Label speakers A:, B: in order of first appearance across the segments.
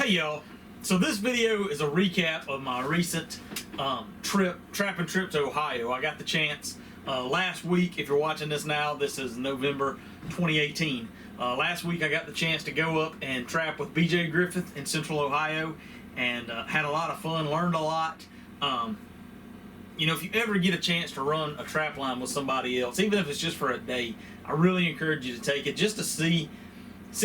A: Hey y'all, so this video is a recap of my recent trapping trip to Ohio. I got the chance last week. If you're watching this now, this is November 2018. Last week I got the chance to go up and trap with BJ Griffith in Central Ohio, and had a lot of fun, learned a lot. You know, if you ever get a chance to run a trap line with somebody else, even if it's just for a day, I really encourage you to take it just to see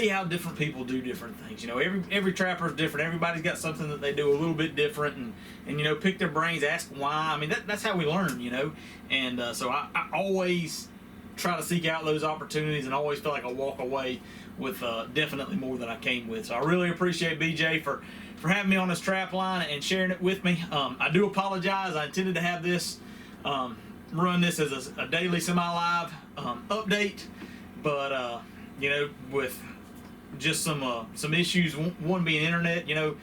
A: how different people do different things. You know, every trapper is different. Everybody's got something that they do a little bit different, and you know, pick their brains, ask why. I mean, that's how we learn, you know. And so I always try to seek out those opportunities, and always feel like I walk away with definitely more than I came with. So I really appreciate BJ for having me on this trap line and sharing it with me. I do apologize. I intended to have this run this as a daily semi-live update, but you know, with just some issues, one being internet. You know,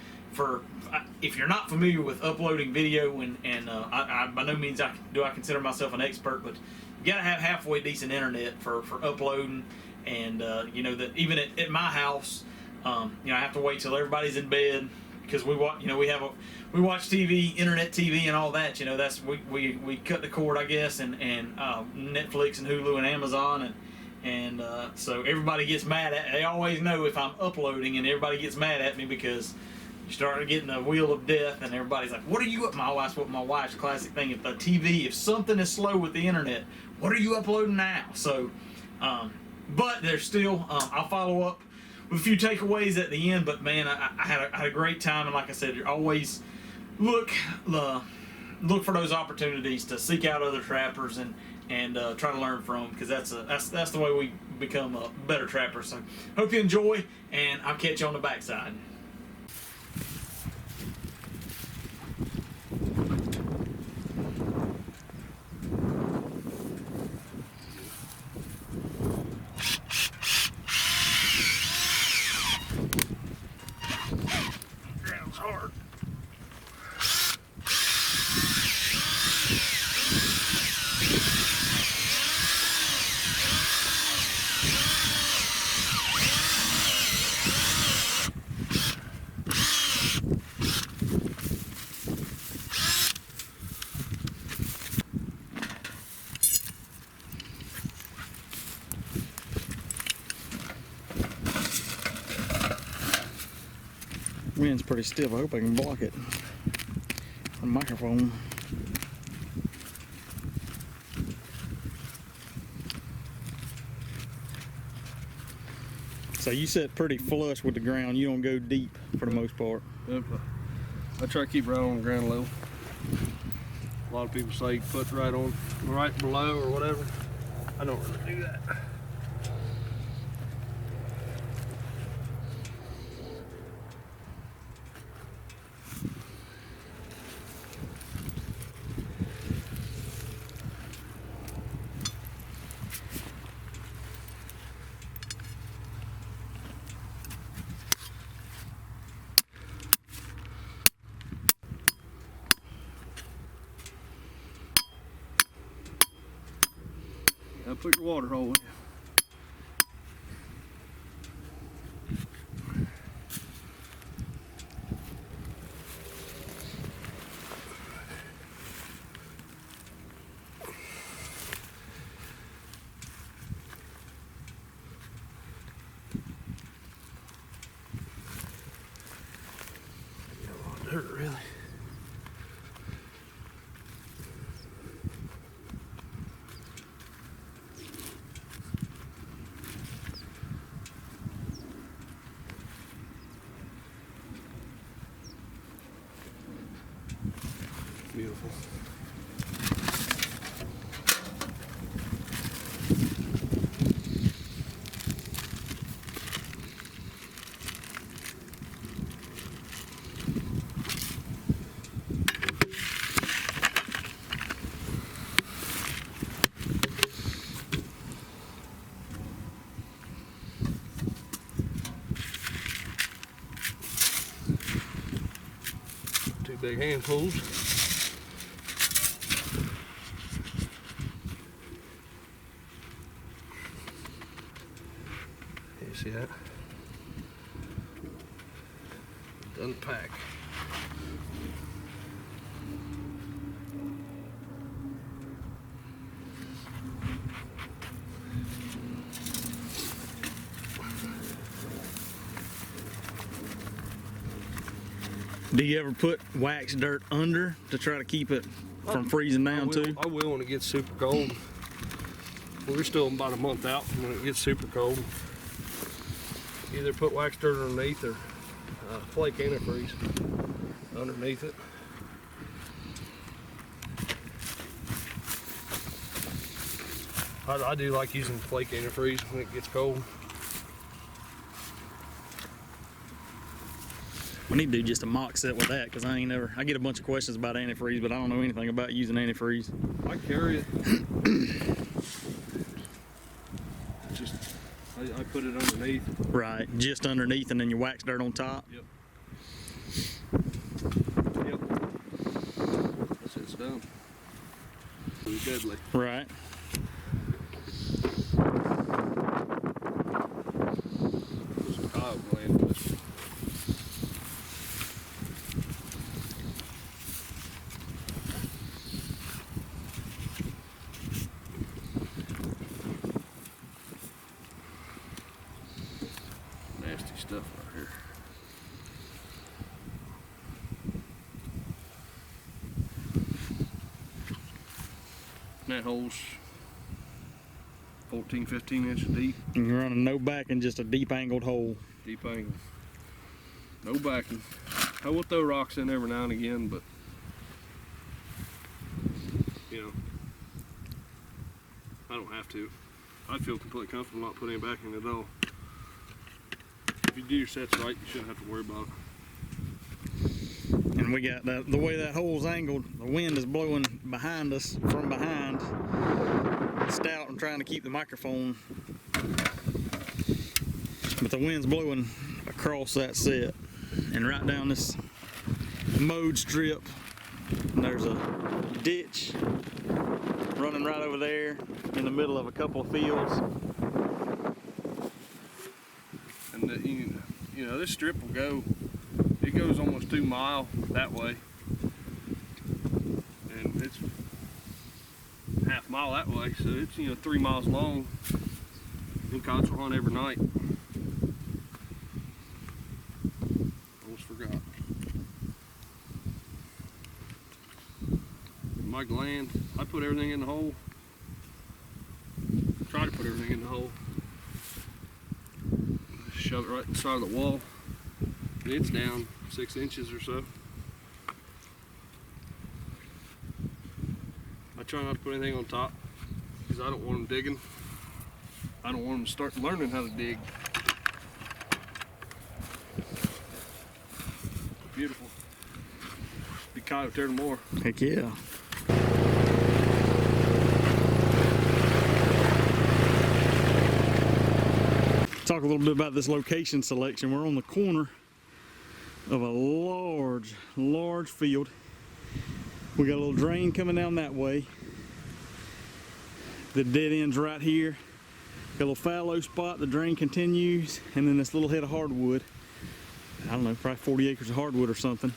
A: if you're not familiar with uploading video, and I by no means do I consider myself an expert, but you gotta have halfway decent internet for uploading. And you know, that even at my house, you know, I have to wait till everybody's in bed, because we watch TV, internet TV, and all that. You know, that's we cut the cord, I guess, and Netflix and Hulu and Amazon, and so everybody gets mad at. They always know if I'm uploading, and everybody gets mad at me because you start getting the wheel of death, and everybody's like, "What are you up?" My wife's classic thing. If something is slow with the internet, what are you uploading now? So, but there's still, I'll follow up with a few takeaways at the end. But man, I had a great time, and like I said, always look for those opportunities to seek out other trappers and try to learn from them, because that's the way we become a better trapper. So hope you enjoy, and I'll catch you on the backside. Ground's hard. Wind's pretty stiff. I hope I can block it on the microphone. So you sit pretty flush with the ground. You don't go deep for the most part.
B: Yep. I try to keep right on the ground level. A lot of people say put right below or whatever. I don't really do that. Now put your water hole in. You don't want dirt, really. Beautiful. Two big handfuls. See that? to unpack.
A: Do you ever put wax dirt under to try to keep it from freezing down too?
B: I will when it gets super cold. We're still about a month out when it gets super cold. Either put wax dirt underneath or flake antifreeze underneath it. I do like using flake antifreeze when it gets cold.
A: We need to do just a mock set with that because I get a bunch of questions about antifreeze, but I don't know anything about using antifreeze.
B: I carry it. Just I put it underneath.
A: Right, just underneath and then your wax dirt on top.
B: Yep. Yep. That's it, it's done. It's deadly.
A: Right.
B: There's a tile gland in this. Nasty stuff right here. That hole's 14, 15 inches deep.
A: And you're running no backing, just a deep angled hole.
B: Deep angle. No backing. I will throw rocks in every now and again, but you know, I don't have to. I feel completely comfortable not putting any backing at all. If you do your sets right, you shouldn't have to worry about it.
A: And we got that, the way that hole's angled, the wind is blowing behind us from behind. Stout and trying to keep the microphone, but the wind's blowing across that set and right down this mowed strip. And there's a ditch running right over there in the middle of a couple of fields.
B: And you know, this strip will go, it goes almost 2 miles that way, and it's half mile that way, so it's, you know, 3 miles long. And coyotes will hunt every night. Almost forgot. My gland, I put everything in the hole. Try to put everything in the hole. Shove it right inside of the wall. And it's down 6 inches or so. I try not to put anything on top because I don't want them digging. I don't want them to start learning how to dig. Beautiful. Be coyote there tomorrow.
A: Heck yeah. Talk a little bit about this location selection. We're on the corner of a large field. We got a little drain coming down that way. The dead end's right here. Got a little fallow spot, the drain continues, and then this little head of hardwood. I don't know, probably 40 acres of hardwood or something.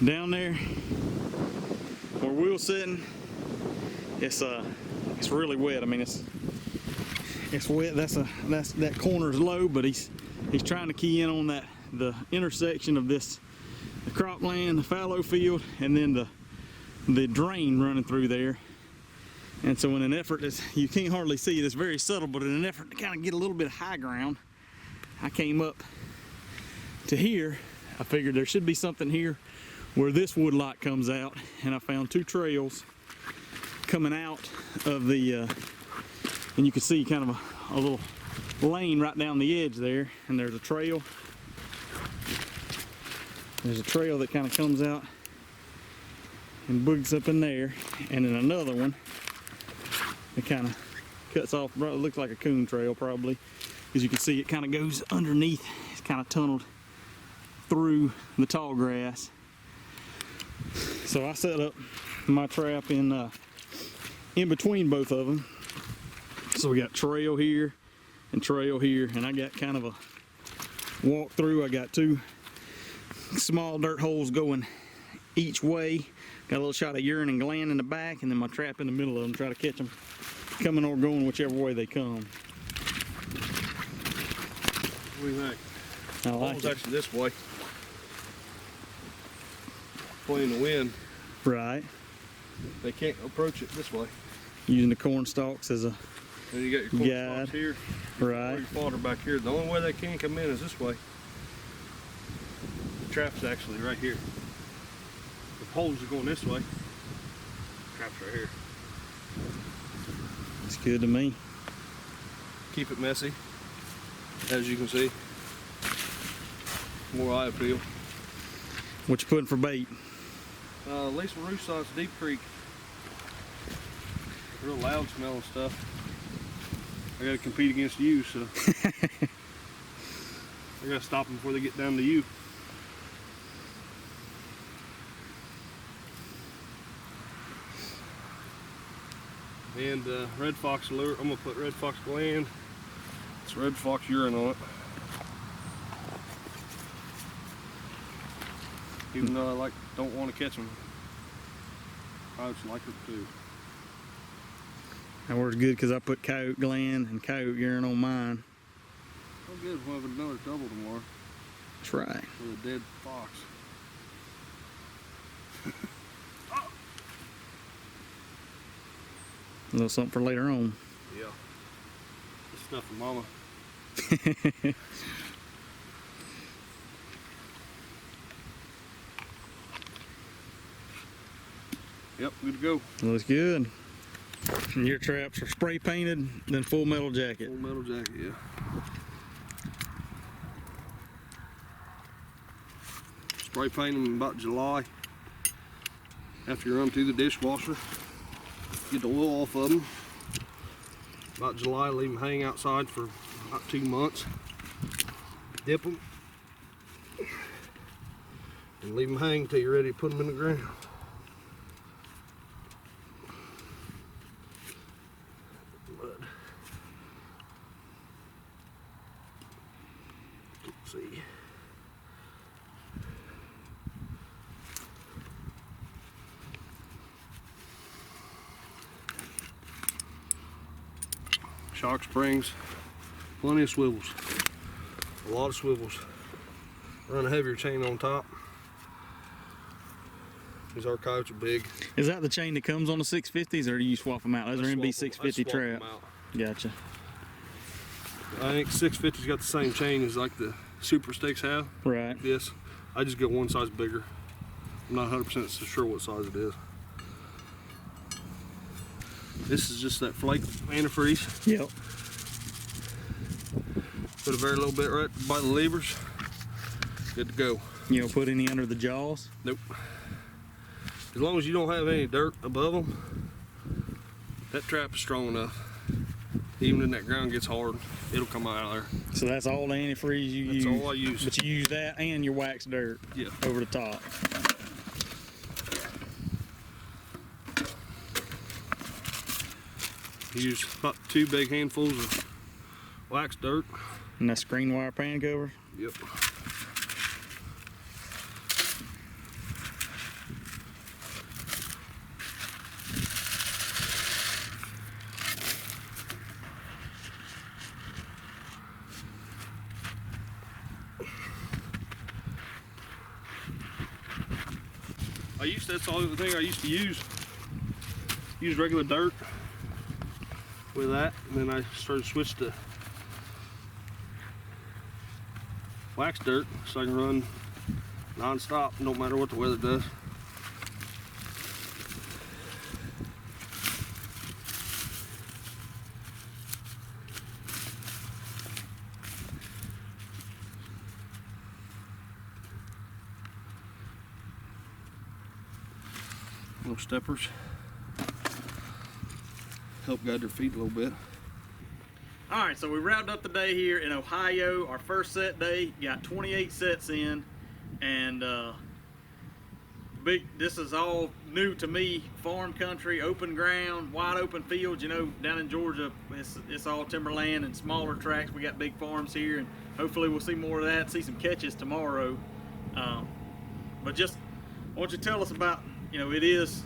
A: Down there where we're sitting, it's really wet. I mean, it's wet. That corner's low, but he's trying to key in on the intersection of the cropland, the fallow field, and then the drain running through there. And so in an effort, you can't hardly see it, it's very subtle, but in an effort to kind of get a little bit of high ground, I came up to here. I figured there should be something here where this wood lot comes out, and I found 2 trails coming out of the and you can see kind of a little lane right down the edge there, and there's a trail. There's a trail that kind of comes out and boogs up in there, and then another one that kind of cuts off. It looks like a coon trail probably, as you can see it kind of goes underneath. It's kind of tunneled through the tall grass. So I set up my trap in between both of them. So we got trail here and trail here, and I got kind of a walk through. I got two small dirt holes going each way. Got a little shot of urine and gland in the back, and then my trap in the middle of them. Try to catch them coming or going whichever way they come.
B: What do you think?
A: I like
B: Hole's
A: it.
B: actually this way. Playing the wind.
A: Right.
B: They can't approach it this way.
A: Using the corn stalks as a
B: And you got your corn
A: guide.
B: stalks here.
A: Right.
B: Your fodder back here. The only way they can come in is this way. The trap's actually right here. The poles are going this way. The trap's right here.
A: It's good to me.
B: Keep it messy, as you can see. More eye appeal.
A: What you putting for bait?
B: Lisa Rousseau's Deep Creek. Real loud smelling stuff. I gotta compete against you, so I gotta stop them before they get down to you. And red fox lure. I'm gonna put red fox gland. It's red fox urine on it. Even though I don't want to catch them, I just like it too.
A: That works good because I put coyote gland and coyote urine on mine.
B: Oh good, we'll have another double tomorrow
A: That's right.
B: with a dead fox.
A: A little something for later on.
B: Yeah. This stuff for mama. Yep, good to go.
A: Looks good. And your traps are spray painted, then full metal jacket.
B: Full metal jacket, yeah. Spray paint them in about July. After you run them through the dishwasher, get the oil off of them. About July, leave them hang outside for about 2 months. Dip them. And leave them hang until you're ready to put them in the ground. Let's see. Shock springs, plenty of swivels, a lot of swivels. Run a heavier chain on top. These our coyotes are big.
A: Is that the chain that comes on the 650s, or do you swap them out? Those are MB 650 trap. Gotcha.
B: I think 650's got the same chain as like the Super Sticks have.
A: Right.
B: Yes. I just get one size bigger. I'm not 100% sure what size it is. This is just that flake antifreeze.
A: Yep.
B: Put a very little bit right by the levers. Good to go.
A: You don't put any under the jaws?
B: Nope. As long as you don't have any dirt above them, that trap is strong enough. Even when that ground gets hard, it'll come out of there.
A: So that's all the antifreeze you use?
B: That's all I use.
A: But you use that and your wax dirt over the top.
B: Use about 2 big handfuls of wax dirt.
A: And that screen wire pan cover?
B: Yep. That's the only thing I used to use. Use regular dirt with that, and then I started to switch to wax dirt so I can run non-stop, no matter what the weather does. Little steppers help guide their feet a little bit.
A: All right, so we wrapped up the day here in Ohio. Our first set day, got 28 sets in, and this is all new to me. Farm country, open ground, wide open fields. You know, down in Georgia, it's all timberland and smaller tracts. We got big farms here, and hopefully we'll see more of that. See some catches tomorrow. But just, why don't you tell us about, you know, it is,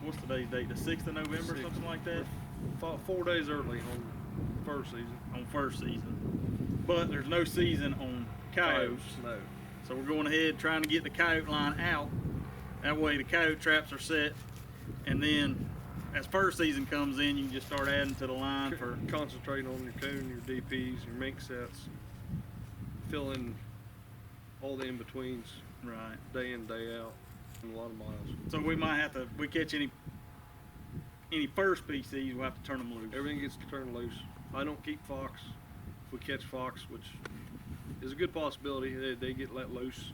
A: what's today's date? The 6th of November, something like that?
B: 4 days early on first season.
A: On first season. But there's no season on coyotes.
B: No.
A: So we're going ahead trying to get the coyote line out. That way the coyote traps are set. And then as first season comes in, you can just start adding to the line for
B: concentrating on your coon, your DPs, your mink sets, fill in all the in-betweens,
A: right,
B: day in, day out, and a lot of miles.
A: So we might have to, if we catch any first PCs, we'll have to turn them loose.
B: Everything gets turned loose. I don't keep fox. If we catch fox, which is a good possibility, they get let loose.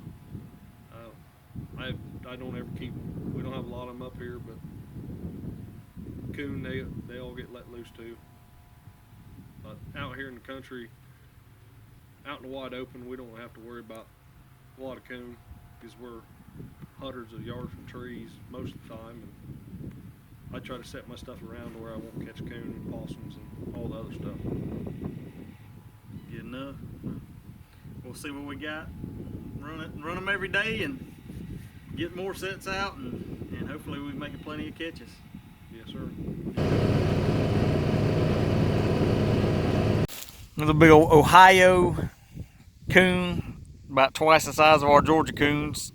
B: I don't ever keep them. We don't have a lot of them up here, but coon, they all get let loose too. But out here in the country, out in the wide open, we don't have to worry about a lot of coon because we're hundreds of yards from trees most of the time. And I try to set my stuff around where I won't catch coon and possums and all the other stuff.
A: Good enough. We'll see what we got. Run them every day and get more sets out, and hopefully we make plenty of catches.
B: Yes, sir.
A: There's a big old Ohio coon, about twice the size of our Georgia coons,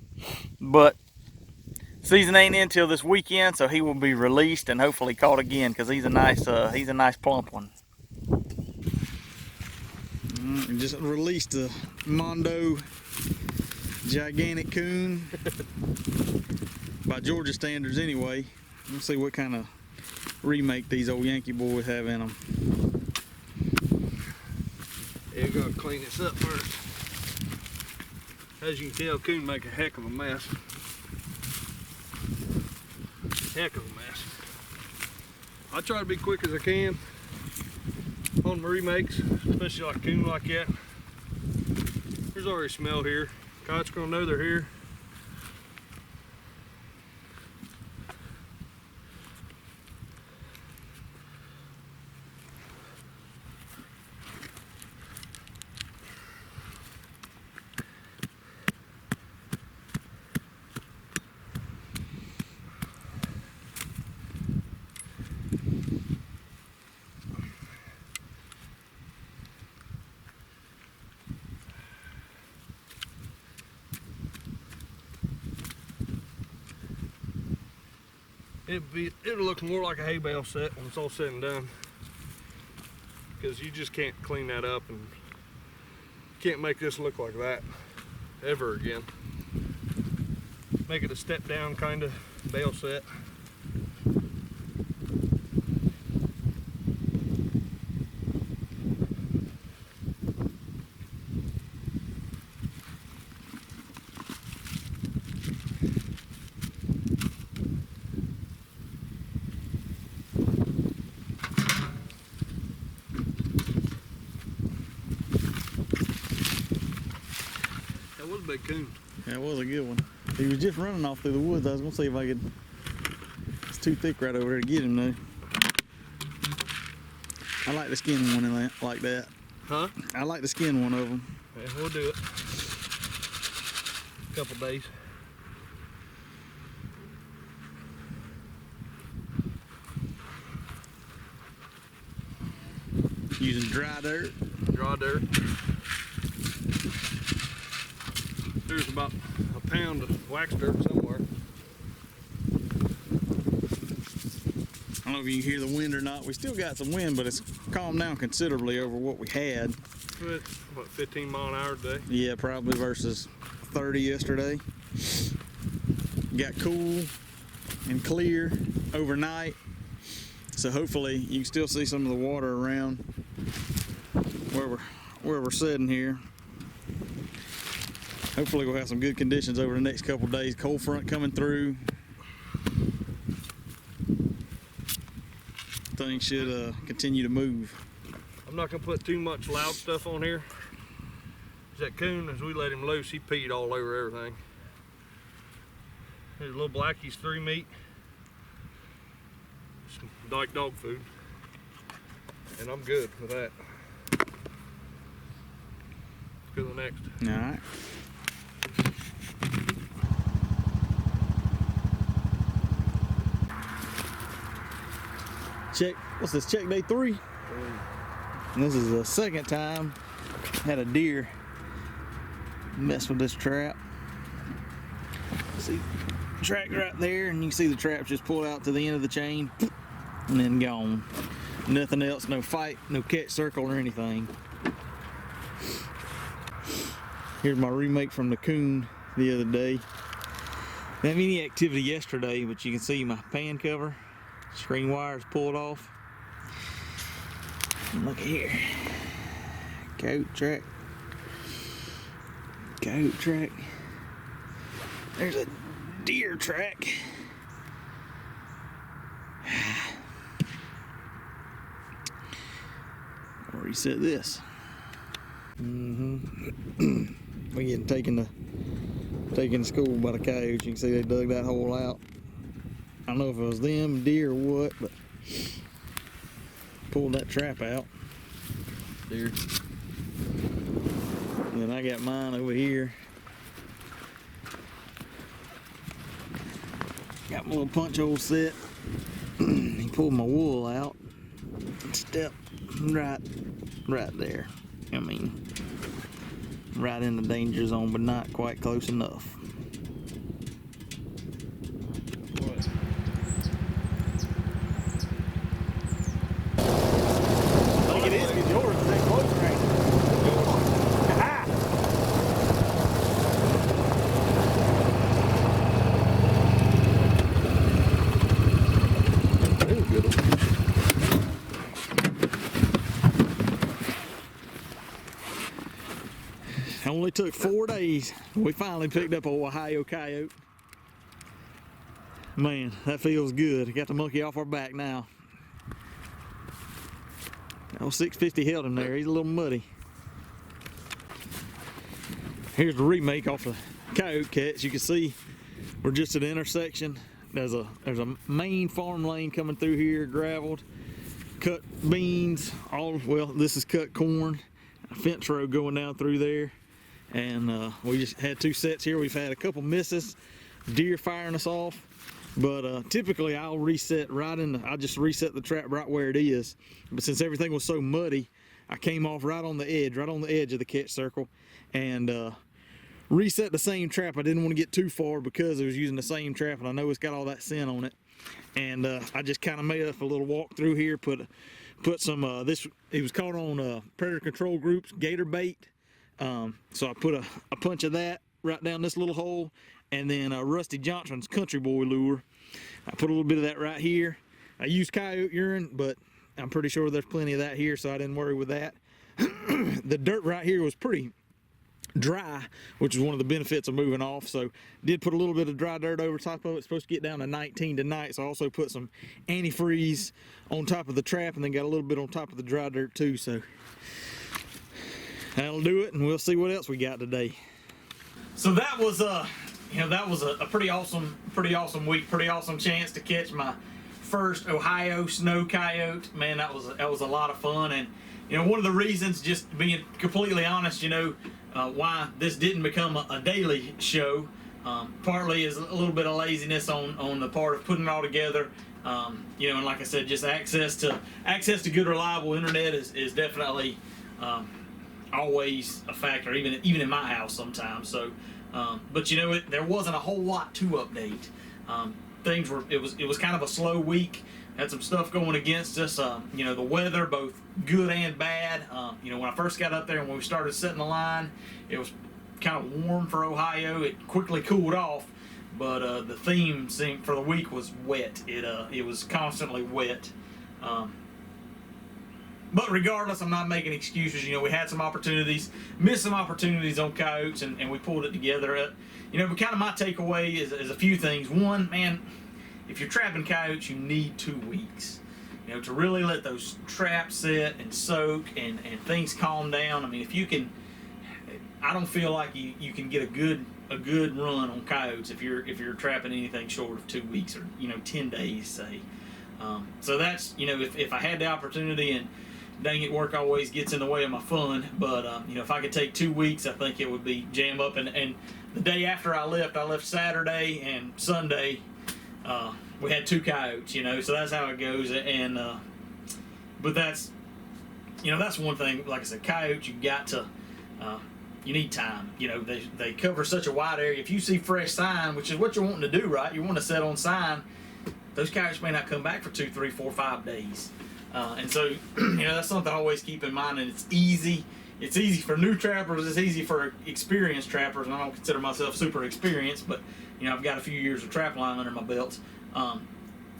A: but season ain't in till this weekend, so he will be released and hopefully caught again because he's a nice plump one. Just released a Mondo gigantic coon by Georgia standards anyway. Let's see what kind of remake these old Yankee boys have in them.
B: Yeah, we're gonna clean this up first. As you can tell, coon make a heck of a mess. Heck of a mess. I try to be quick as I can on my remakes, especially like a coon like that. There's already smell here. Coyote's gonna know they're here. It'll look more like a hay bale set when it's all said and done, because you just can't clean that up and can't make this look like that ever again. Make it a step down kind of bale set. Big coon.
A: Yeah, it was a good one. He was just running off through the woods. I was gonna see if I could. It's too thick right over there to get him though. I like the skin one in that, like that.
B: Huh?
A: I like the skin one of them.
B: Yeah, we'll do it. A couple days.
A: Using dry dirt.
B: Dry dirt. There's about a pound of wax dirt somewhere.
A: I don't know if you can hear the wind or not. We still got some wind, but it's calmed down considerably over what we had.
B: What, 15 mile an hour today?
A: Yeah, probably versus 30 yesterday. Got cool and clear overnight. So hopefully you can still see some of the water around where we're sitting here. Hopefully we'll have some good conditions over the next couple of days. Cold front coming through. Things should continue to move.
B: I'm not gonna put too much loud stuff on here. That coon, as we let him loose, he peed all over everything. There's a little Blackie's 3 meat. Some like dog food. And I'm good with that. Let's go to the next.
A: All right. check, what's this, check day 3? And this is the second time had a deer mess with this trap. See, track right there, and you can see the trap just pulled out to the end of the chain and then gone. Nothing else, no fight, no catch circle or anything. Here's my remake from the coon the other day. Didn't have any activity yesterday, but you can see my pan cover, screen wires pulled off. And look here, coyote track, coyote track. There's a deer track. I'll reset this. We getting taken to school by the coyotes. You can see they dug that hole out. I don't know if it was them, deer, or what, but pulled that trap out. There. And then I got mine over here. Got my little punch hole set. He pulled my wool out. Step right there. I mean, right in the danger zone, but not quite close enough. I think it is because yours is that close right now. Only took 4 days. We finally picked up a Ohio coyote. Man, that feels good. Got the monkey off our back now. Old 650 held him there. He's a little muddy. Here's the remake off the coyote catch. You can see we're just at the intersection. There's a main farm lane coming through here, graveled, cut beans. Well, this is cut corn. A fence road going down through there. And we just had 2 sets here. We've had a couple misses, deer firing us off, but typically I'll reset I'll just reset the trap right where it is. But since everything was so muddy, I came off right on the edge of the catch circle, and reset the same trap. I didn't want to get too far because I was using the same trap, and I know it's got all that scent on it. And I just kind of made up a little walk through here, put some it was caught on Predator Control Group's gator bait. So I put a punch of that right down this little hole, and then Rusty Johnson's Country Boy lure. I put a little bit of that right here. I used coyote urine, but I'm pretty sure there's plenty of that here, so I didn't worry with that. The dirt right here was pretty dry, which is one of the benefits of moving off, so did put a little bit of dry dirt over top of it. It's supposed to get down to 19 tonight, so I also put some antifreeze on top of the trap, and then got a little bit on top of the dry dirt too, so that'll do it, and we'll see what else we got today. So that was a pretty awesome week, pretty awesome chance to catch my first Ohio snow coyote. Man, that was a lot of fun. And one of the reasons, just being completely honest, why this didn't become a daily show, partly is a little bit of laziness on the part of putting it all together. And like I said, just access to good, reliable internet is definitely always a factor, even in my house sometimes. So, but there wasn't a whole lot to update. It was kind of a slow week. Had some stuff going against us. The weather, both good and bad. When I first got up there and when we started setting the line, it was kind of warm for Ohio. It quickly cooled off, but the theme for the week was wet. It was constantly wet. But regardless, I'm not making excuses. We had some opportunities, missed some opportunities on coyotes, and we pulled it together. But kind of my takeaway is a few things. One, man, if you're trapping coyotes, you need 2 weeks, to really let those traps set and soak and things calm down. I mean, if you can, I don't feel like you can get a good run on coyotes if you're trapping anything short of 2 weeks or 10 days, say. So that's if I had the opportunity, and dang it, work always gets in the way of my fun. But if I could take 2 weeks, I think it would be jam up. And the day after I left Saturday and Sunday. We had 2 coyotes, so that's how it goes. And but that's, that's one thing. Like I said, coyotes, you got to, you need time. They cover such a wide area. If you see fresh sign, which is what you're wanting to do, right? You want to set on sign. Those coyotes may not come back for 2, 3, 4, 5 days. And so, that's something I always keep in mind. And it's easy. It's easy for new trappers. It's easy for experienced trappers. And I don't consider myself super experienced, but I've got a few years of trapline under my belt.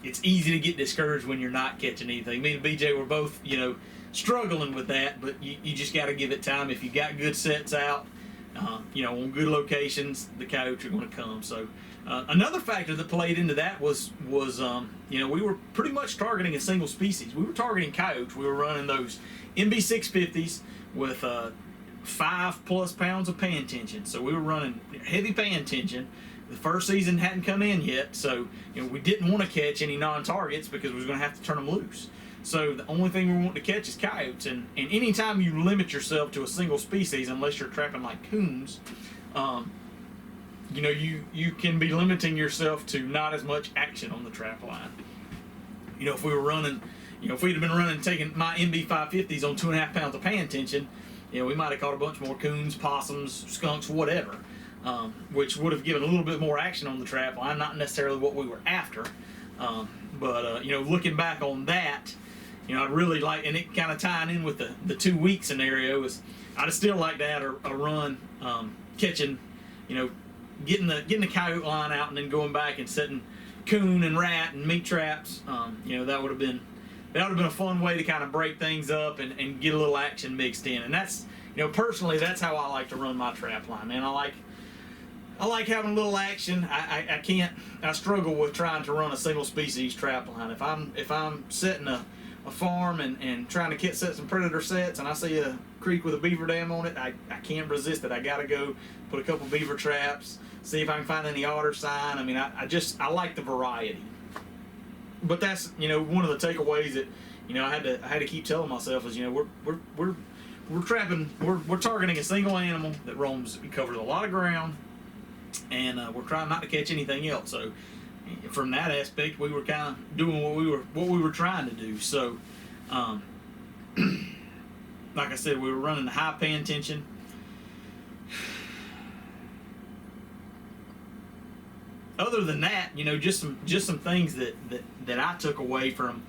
A: It's easy to get discouraged when you're not catching anything. Me and BJ were both, struggling with that, but you just got to give it time. If you got good sets out, on good locations, the coyotes are going to come. So another factor that played into that was we were pretty much targeting a single species. We were targeting coyotes. We were running those MB650s with 5+ pounds of pan tension. So we were running heavy pan tension. The first season hadn't come in yet, so we didn't want to catch any non-targets because we was going to have to turn them loose. So the only thing we want to catch is coyotes, and anytime you limit yourself to a single species, unless you're trapping like coons, you can be limiting yourself to not as much action on the trap line. If we were running, if we'd have been running, taking my MB550s on 2.5 pounds of pan tension, we might have caught a bunch more coons, possums, skunks, whatever, which would have given a little bit more action on the trap line, not necessarily what we were after. But looking back on that, I'd really like, and it kind of tying in with the 2-week scenario, is I'd still like to add a run catching, getting the coyote line out and then going back and setting coon and rat and meat traps. That would have been a fun way to kind of break things up and get a little action mixed in. And that's, personally, that's how I like to run my trap line, man. I like having a little action. I struggle with trying to run a single species trap line. If I'm setting a farm and trying to set some predator sets, and I see a creek with a beaver dam on it, I can't resist it. I gotta go put a couple beaver traps, see if I can find any otter sign. I mean, I like the variety. But that's, one of the takeaways that, I had to keep telling myself is, we're trapping, we're targeting a single animal that covers a lot of ground, and we're trying not to catch anything else. So from that aspect, we were kind of doing what we were trying to do. So like I said, we were running the high pan tension. Other than that, just some things that I took away from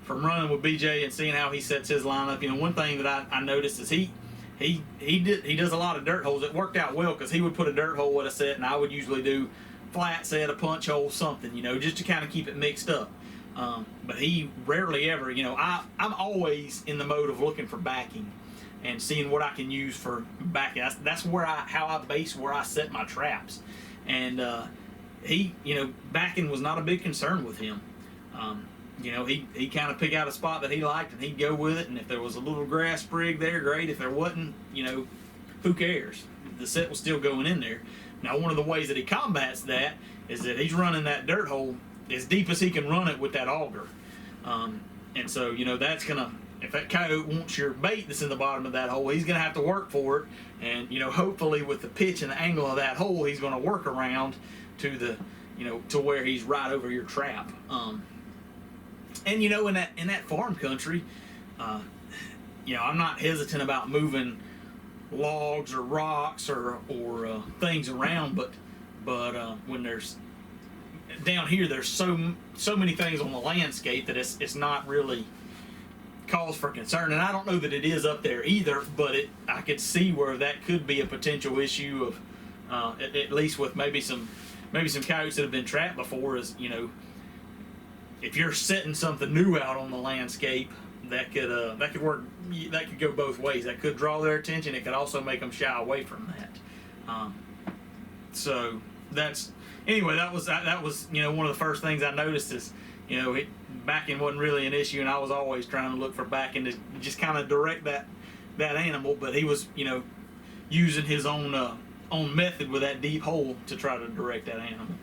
A: running with BJ and seeing how he sets his lineup. One thing that I noticed is he does a lot of dirt holes. It worked out well because he would put a dirt hole with a set, and I would usually do flat set, a punch hole, something, just to kind of keep it mixed up. But he rarely ever, I'm always in the mode of looking for backing and seeing what I can use for backing. That's how I base where I set my traps. And he, backing was not a big concern with him. He kind of pick out a spot that he liked and he'd go with it. And if there was a little grass sprig there, great. If there wasn't, who cares? The set was still going in there. Now, one of the ways that he combats that is that he's running that dirt hole as deep as he can run it with that auger. And so, that's going to, if that coyote wants your bait that's in the bottom of that hole, he's going to have to work for it. And, hopefully with the pitch and the angle of that hole, he's going to work around to the, to where he's right over your trap. And, in that farm country, I'm not hesitant about moving logs or rocks or things around, but when there's down here, there's so many things on the landscape that it's not really cause for concern. And I don't know that it is up there either, but I could see where that could be a potential issue of at least with maybe some coyotes that have been trapped before. Is if you're setting something new out on the landscape, that could work. That could go both ways. That could draw their attention. It could also make them shy away from that. So that's anyway. That was one of the first things I noticed is backing wasn't really an issue, and I was always trying to look for backing to just kind of direct that animal. But he was using his own method with that deep hole to try to direct that animal.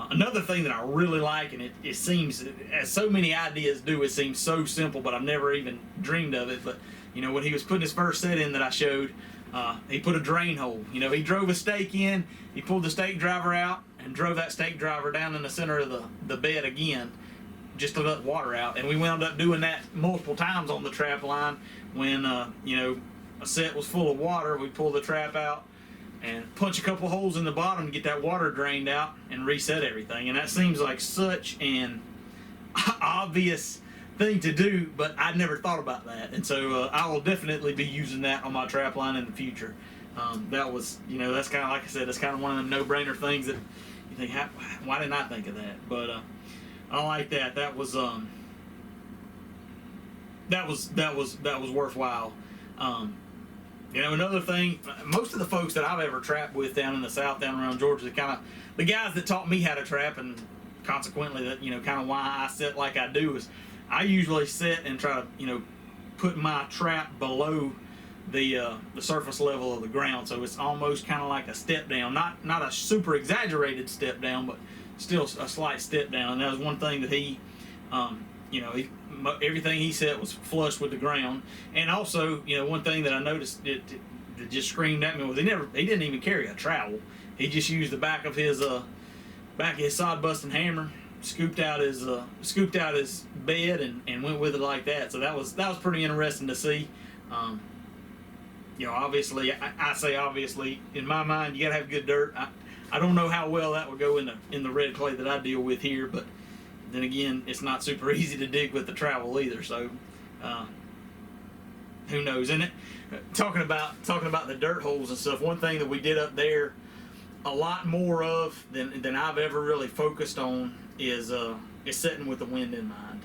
A: Another thing that I really like, and it seems, as so many ideas do, it seems so simple, but I've never even dreamed of it. But, when he was putting his first set in that I showed, he put a drain hole. He drove a stake in, he pulled the stake driver out, and drove that stake driver down in the center of the bed again. just to let water out. And we wound up doing that multiple times on the trap line when you know, a set was full of water. We'd pull the trap out and punch a couple holes in the bottom to get that water drained out and reset everything. And that seems like such an obvious thing to do, but I'd never thought about that. And so I will definitely be using that on my trap line in the future. That was, you know, that's kind of, like I said, that's kind of one of them no-brainer things that you think, why didn't I think of that? But I like that. That was worthwhile. You know, another thing, most of the folks that I've ever trapped with down in the South, down around Georgia, kind of the guys that taught me how to trap, and consequently that, you know, kind of why I set like I do, is I usually sit and try to, you know, put my trap below the surface level of the ground, so it's almost kind of like a step down, not a super exaggerated step down, but still a slight step down. And that was one thing that he, you know, everything he said was flush with the ground. And also, you know, one thing that I noticed that just screamed at me was he didn't even carry a trowel. He just used the back of his sod busting hammer, scooped out his bed and went with it like that. So that was pretty interesting to see. You know, obviously, I say obviously, in my mind, you gotta have good dirt. I don't know how well that would go in the red clay that I deal with here, but then again, it's not super easy to dig with the trowel either. So who knows? And talking about the dirt holes and stuff, one thing that we did up there a lot more of than I've ever really focused on is setting with the wind in mind.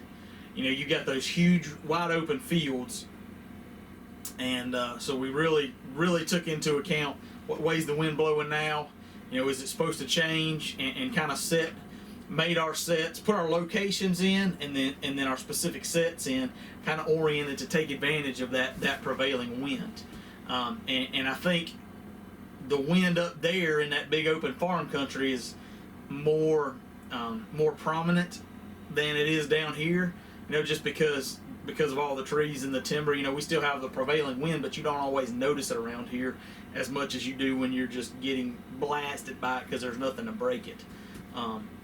A: You know, you got those huge wide open fields, and so we really took into account what way's the wind blowing now. You know, is it supposed to change, and kind of made our sets, put our locations in, and then our specific sets in, kind of oriented to take advantage of that prevailing wind. And I think the wind up there in that big open farm country is more prominent than it is down here. You know, just because of all the trees and the timber. You know, we still have the prevailing wind, but you don't always notice it around here as much as you do when you're just getting blasted by it because there's nothing to break it.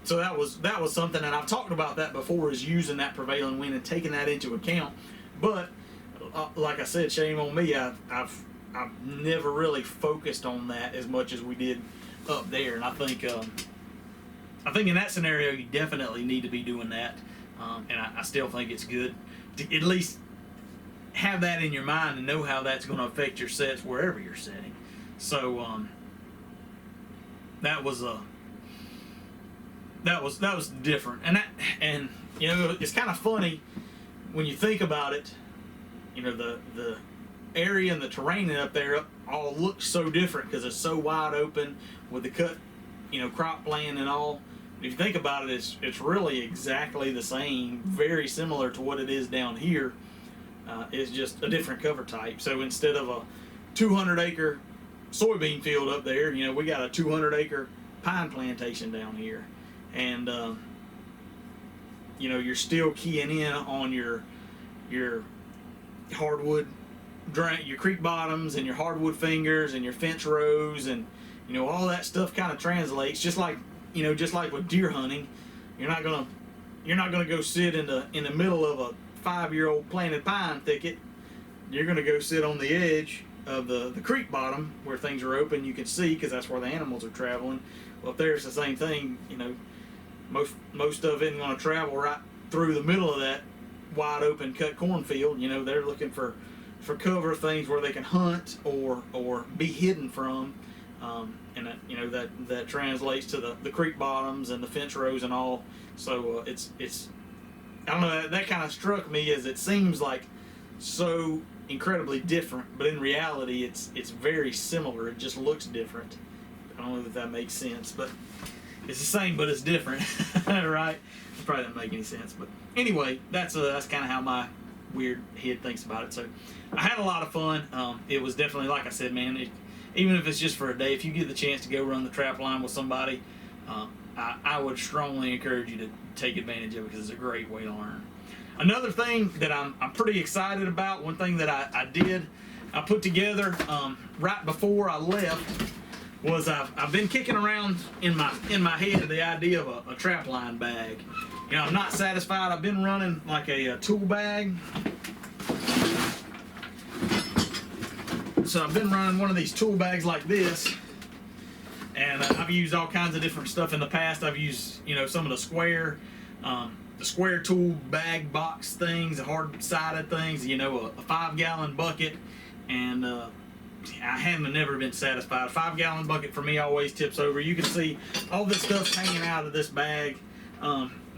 A: So that was something, and I've talked about that before, is using that prevailing wind and taking that into account. But like I said, shame on me. I've never really focused on that as much as we did up there, and I think in that scenario you definitely need to be doing that. And I still think it's good to at least have that in your mind and know how that's going to affect your sets wherever you're setting. So that was different, and you know, it's kind of funny when you think about it. You know, the area and the terrain up there all looks so different because it's so wide open with the cut, you know, cropland and all. If you think about it, it's really exactly the same, very similar to what it is down here. It's just a different cover type. So instead of a 200-acre soybean field up there, you know, we got a 200-acre pine plantation down here. And you know, you're still keying in on your hardwood, your creek bottoms and your hardwood fingers and your fence rows, and you know, all that stuff kind of translates. Just like with deer hunting, you're not gonna go sit in the middle of a 5-year-old planted pine thicket. You're gonna go sit on the edge of the creek bottom where things are open, you can see, because that's where the animals are traveling. Well, if there's the same thing, you know, most of it isn't going to travel right through the middle of that wide open cut cornfield. You know, they're looking for cover, things where they can hunt or be hidden from, and that, you know, that translates to the creek bottoms and the fence rows and all. So it's I don't know, that kind of struck me, as it seems like so incredibly different, but in reality it's very similar. It just looks different. I don't know if that makes sense, but it's the same, but it's different, right? It probably doesn't make any sense, but anyway, that's kind of how my weird head thinks about it. So I had a lot of fun. It was definitely, like I said, man, even if it's just for a day, if you get the chance to go run the trap line with somebody, I would strongly encourage you to take advantage of it, because it's a great way to learn. Another thing that I'm pretty excited about, one thing that I put together right before I left, was I've been kicking around in my head the idea of a trapline bag, you know, I'm not satisfied. I've been running like a tool bag. So I've been running one of these tool bags like this, and I've used all kinds of different stuff in the past. I've used, you know, some of the square tool bag box things, the hard-sided things, you know, a 5-gallon bucket, and I haven't never been satisfied. A 5-gallon bucket for me always tips over. You can see all this stuff's hanging out of this bag.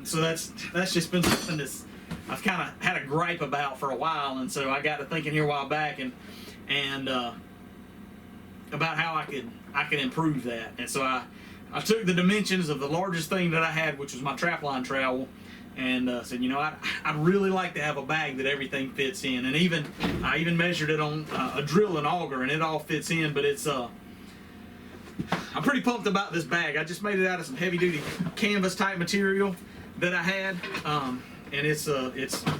A: So that's just been something that's I've kind of had a gripe about for a while, and so I got to thinking here a while back and about how I could improve that. And so I took the dimensions of the largest thing that I had, which was my Trapline trowel, and said, you know, I'd really like to have a bag that everything fits in. And I even measured it on a drill and auger, and it all fits in. But it's I'm pretty pumped about this bag. I just made it out of some heavy-duty canvas type material that I had, and it's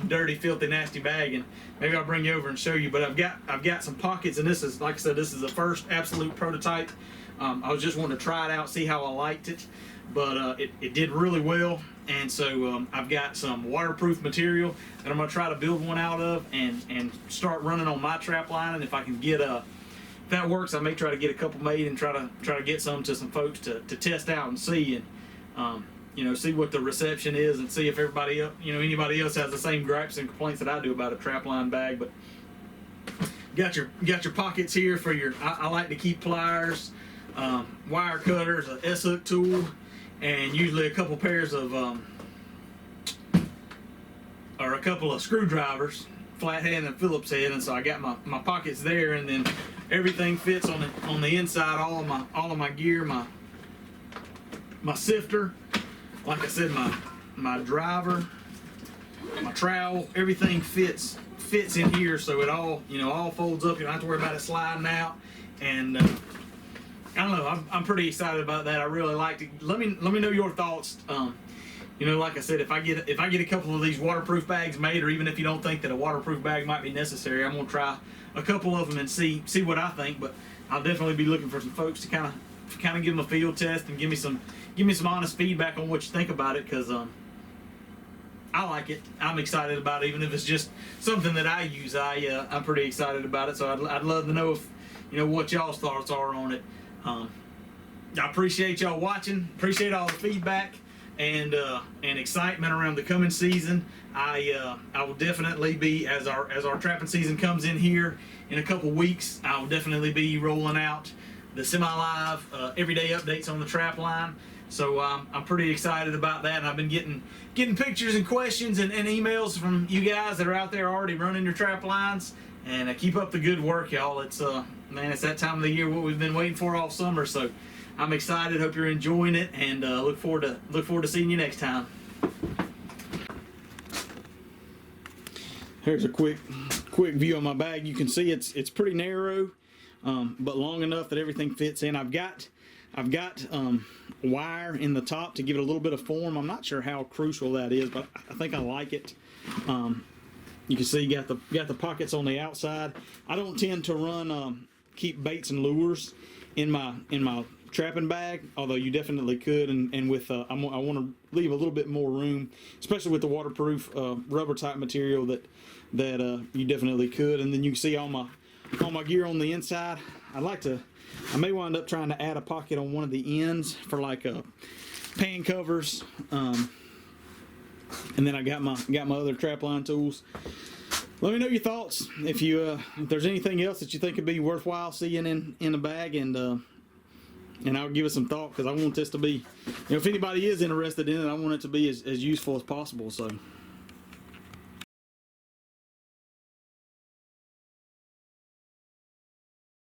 A: dirty, filthy, nasty bag. And maybe I'll bring you over and show you. But I've got some pockets, and this is, like I said, this is the first absolute prototype. I was just wanting to try it out, see how I liked it, but it did really well. And so I've got some waterproof material that I'm going to try to build one out of and start running on my Trapline. And if I can get if that works, I may try to get a couple made and try to get some to some folks to test out and see, and you know, see what the reception is, and see if everybody else, you know, anybody else has the same gripes and complaints that I do about a Trapline bag. But got your pockets here for your. I like to keep pliers, wire cutters, a S-hook tool, and usually a couple pairs of or a couple of screwdrivers, flathead and Phillips head. And so I got my pockets there, and then everything fits on the inside. All of my gear, my sifter, like I said, my driver, my trowel, everything fits in here. So it all folds up. You don't have to worry about it sliding out. And I don't know. I'm pretty excited about that. I really like to. Let me know your thoughts. You know, like I said, if I get a couple of these waterproof bags made, or even if you don't think that a waterproof bag might be necessary, I'm gonna try a couple of them and see what I think. But I'll definitely be looking for some folks to kind of give them a field test and give me some honest feedback on what you think about it, because I like it. I'm excited about it, even if it's just something that I use. I'm pretty excited about it. So I'd love to know if, you know, what y'all's thoughts are on it. I appreciate y'all watching. Appreciate all the feedback and excitement around the coming season. I will definitely be, as our trapping season comes in here in a couple weeks, I will definitely be rolling out the semi-live everyday updates on the Trapline. So I'm pretty excited about that, and I've been getting pictures and questions and emails from you guys that are out there already running your Traplines. And keep up the good work, y'all. It's man, it's that time of the year what we've been waiting for all summer. So I'm excited. Hope you're enjoying it, and look forward to seeing you next time. Here's a quick view of my bag. You can see it's pretty narrow, but long enough that everything fits in. I've got wire in the top to give it a little bit of form. I'm not sure how crucial that is, but I think I like it. You can see you got the pockets on the outside. I don't tend to run keep baits and lures in my trapping bag, although you definitely could. And with I want to leave a little bit more room, especially with the waterproof rubber type material that you definitely could. And then you can see all my gear on the inside. I may wind up trying to add a pocket on one of the ends for like pan covers. And then I got my other Trapline tools. Let me know your thoughts. If there's anything else that you think would be worthwhile seeing in a bag, and I'll give it some thought, because I want this to be, you know, if anybody is interested in it, I want it to be as useful as possible. So